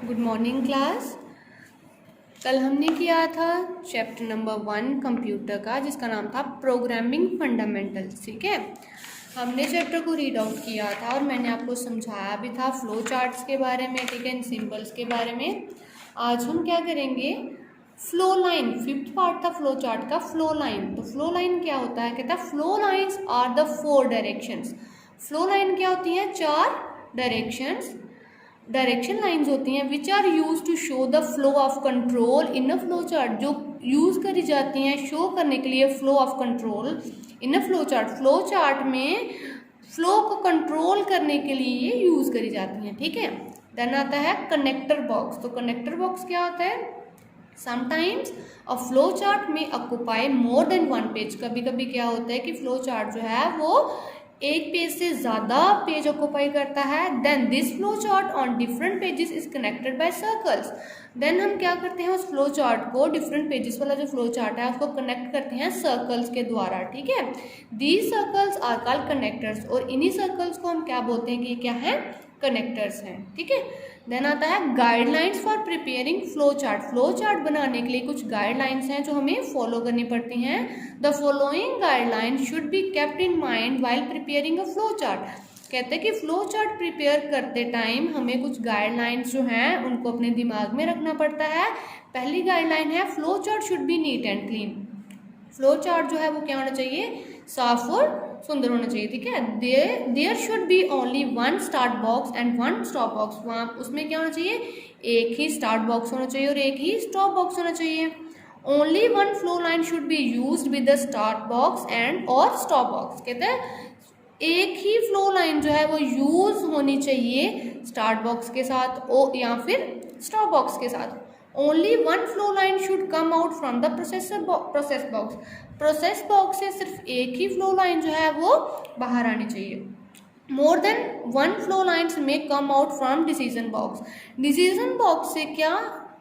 Good morning class. कल हमने किया था चैप्टर नंबर 1 कंप्यूटर का, जिसका नाम था प्रोग्रामिंग फंडामेंटल्स। ठीक है, हमने चैप्टर को रीड आउट किया था और मैंने आपको समझाया भी था फ्लो चार्ट्स के बारे में, ठीक है, इन सिंबल्स के बारे में। आज हम क्या करेंगे, फ्लो लाइन, फिफ्थ पार्ट था फ्लो चार्ट का, फ्लो लाइन। तो फ्लो लाइन क्या होता है, कहता है flow lines are the 4 directions. फ्लो लाइन क्या होती है, 4 डायरेक्शंस, डायरेक्शन लाइंस होती हैं which are use to show the flow of control in a flow chart, जो यूज़ करी जाती हैं शो करने के लिए flow of control in a flow chart. Flow chart में फ्लो को कंट्रोल करने के लिए ये यूज़ करी जाती हैं। ठीक है, देन आता है कनेक्टर बॉक्स। तो कनेक्टर बॉक्स क्या होता है, समटाइम्स अ फ्लो चार्ट में ऑक्यूपाई मोर देन 1 पेज। कभी कभी क्या होता है कि फ्लो चार्ट जो है वो एक पेज से ज़्यादा पेज ऑक्यूपाई करता है। Then this flow chart on different pages is connected by circles. Then हम क्या करते हैं, उस फ्लो चार्ट को, डिफरेंट पेजेस वाला जो फ्लो चार्ट है उसको कनेक्ट करते हैं सर्कल्स के द्वारा। ठीक है, these circles are called connectors, और इन्हीं सर्कल्स को हम क्या बोलते हैं कि क्या है, कनेक्टर्स हैं। ठीक है, देन आता है guidelines for preparing flow chart. Flow chart बनाने के लिए कुछ गाइडलाइंस हैं जो हमें फॉलो करनी पड़ती हैं। The following guidelines should be kept in mind while preparing a flow chart. कहते हैं कि फ्लो चार्ट प्रिपेयर करते टाइम हमें कुछ गाइडलाइंस जो हैं उनको अपने दिमाग में रखना पड़ता है। पहली गाइडलाइन है, flow chart should be neat and clean. Flow chart जो है वो क्या होना चाहिए, साफ और सुंदर होना चाहिए। ठीक है, there should be only 1 start box and 1 stop box. वहाँ उसमें क्या होना चाहिए, एक ही स्टार्ट बॉक्स होना चाहिए और एक ही स्टॉप बॉक्स होना चाहिए। Only 1 flow line should be used with the start box and और स्टॉप बॉक्स। कहते हैं एक ही फ्लो लाइन जो है वो यूज होनी चाहिए स्टार्ट बॉक्स के साथ या फिर स्टॉप बॉक्स के साथ। Only 1 flow line should come out from the process box. Process box से सिर्फ एक ही फ्लो लाइन जो है वो बाहर आनी चाहिए। मोर देन 1 फ्लो लाइन्स में come out from decision box. Decision box से क्या,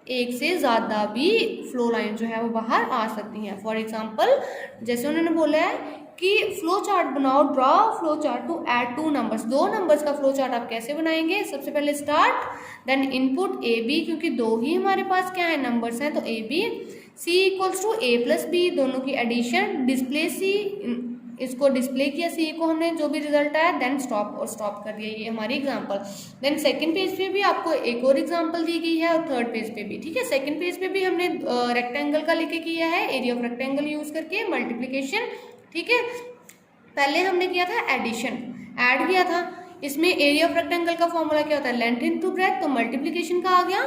एक से ज़्यादा भी फ्लो लाइन जो है वो बाहर आ सकती हैं। फॉर एग्जाम्पल, जैसे उन्होंने बोला है कि फ्लो चार्ट बनाओ, draw flow chart to add 2 numbers. 2 numbers का फ्लो चार्ट आप कैसे बनाएंगे, सबसे पहले start, then input A B, क्योंकि 2 ही हमारे पास क्या है, नंबर्स हैं, तो A B, C equals to A plus B, दोनों की एडिशन, डिस्प्ले सी, इसको डिस्प्ले किया सी को हमने, जो भी रिजल्ट आया, देन स्टॉप, और स्टॉप कर दिया। ये हमारी एग्जांपल। देन सेकंड पेज पे भी आपको एक और एग्जांपल दी गई है, और थर्ड पेज पे भी। ठीक है, सेकंड पेज पे भी हमने रेक्टेंगल का लेके किया है, एरिया ऑफ रेक्टेंगल यूज करके मल्टीप्लीकेशन। ठीक है, पहले हमने किया था एडिशन, ऐड किया था। इसमें एरिया ऑफ रेक्टेंगल का फॉर्मूला क्या होता है, लेंथ इनटू ब्रेथ, तो मल्टीप्लीकेशन का आ गया,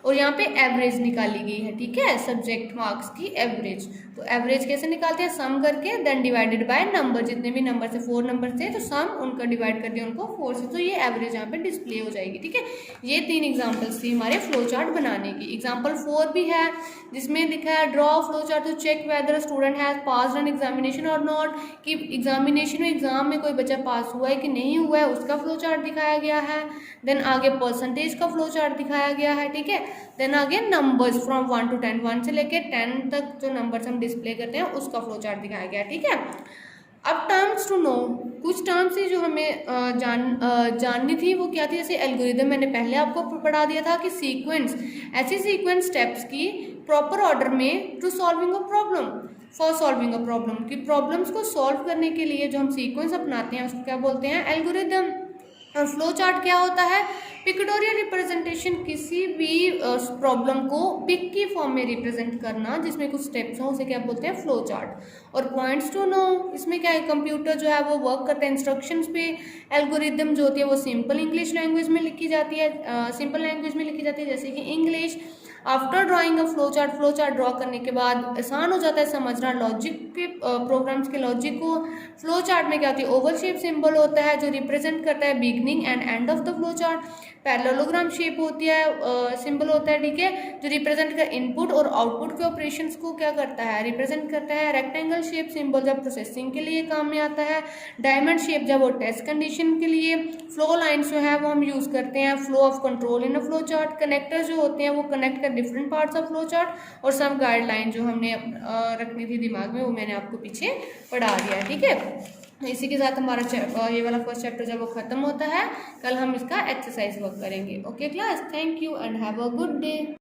और यहाँ पे एवरेज निकाली गई है। ठीक है, सब्जेक्ट मार्क्स की एवरेज। तो एवरेज कैसे निकालते हैं, सम करके, देन डिवाइडेड बाय नंबर, जितने भी नंबर थे, 4 नंबर थे, तो सम उनका डिवाइड कर दिया उनको 4 से, तो ये एवरेज यहाँ पे डिस्प्ले हो जाएगी। ठीक है, ये 3 एग्जाम्पल्स थी हमारे फ्लो चार्ट बनाने की। एग्जाम्पल 4 भी है, जिसमें लिखा है draw flow chart to check whether student has passed an examination और नॉट, कि एग्जामिनेशन में, एग्जाम में कोई बच्चा पास हुआ है कि नहीं हुआ है, उसका फ्लो चार्ट दिखाया गया है। देन आगे परसेंटेज का फ्लो चार्ट दिखाया गया है। ठीक है, देन आगे नंबर्स फ्रॉम 1 to 10, 1 से लेके 10 तक जो नंबर्स हम डिस्प्ले करते हैं उसका फ्लो चार्ट दिखाया गया। ठीक है, अब टर्म्स टू नो, कुछ टर्म्स थी जो हमें जाननी थी, वो क्या थी, जैसे एल्गोरिदम मैंने पहले आपको पढ़ा दिया था कि सीक्वेंस, ऐसी सीक्वेंस स्टेप्स की प्रॉपर ऑर्डर में to solving a problem, for solving a problem, की प्रॉब्लम्स को सॉल्व करने के लिए जो हम सीक्वेंस अपनाते हैं उसको क्या बोलते हैं, एल्गोरिदम। और फ्लो चार्ट क्या होता है, पिक्टोरियल रिप्रेजेंटेशन, किसी भी प्रॉब्लम को पिक की फॉर्म में रिप्रेजेंट करना जिसमें कुछ स्टेप्स हों, उसे क्या बोलते हैं, फ्लो चार्ट। और पॉइंट्स टू नो, इसमें क्या है, कंप्यूटर जो है वो वर्क करता है इंस्ट्रक्शंस पे। एल्गोरिदम जो होती है वो सिंपल इंग्लिश लैंग्वेज में लिखी जाती है, सिंपल लैंग्वेज में लिखी जाती है, जैसे कि इंग्लिश। आफ्टर ड्राइंग अ फ्लो चार्ट ड्रॉ करने के बाद आसान हो जाता है समझना लॉजिक के, प्रोग्राम्स के लॉजिक को। फ्लो चार्ट में क्या होती है, ओवल शेप सिंबल होता है जो रिप्रेजेंट करता है beginning and end of the flow chart. Parallelogram shape होती है, सिंबल होता है, ठीक है, जो रिप्रेजेंट कर इनपुट और आउटपुट के ऑपरेशंस को क्या करता है, रिप्रेजेंट करता है। रेक्टेंगल शेप सिंबल जब प्रोसेसिंग के लिए काम में आता है। डायमंड शेप जब वो टेस्ट कंडीशन के लिए। फ्लो लाइन्स जो है वो हम यूज़ करते हैं flow of control in a flow chart. Connector जो होते हैं वो कनेक्ट कर different parts of flow chart. और सब गाइडलाइन जो हमने रखनी थी दिमाग में वो मैंने आपको पीछे पढ़ा दिया है। ठीक है, इसी के साथ हमारा ये वाला फर्स्ट चैप्टर जब वो खत्म होता है, कल हम इसका एक्सरसाइज वर्क करेंगे। Okay class, thank you and have a good day.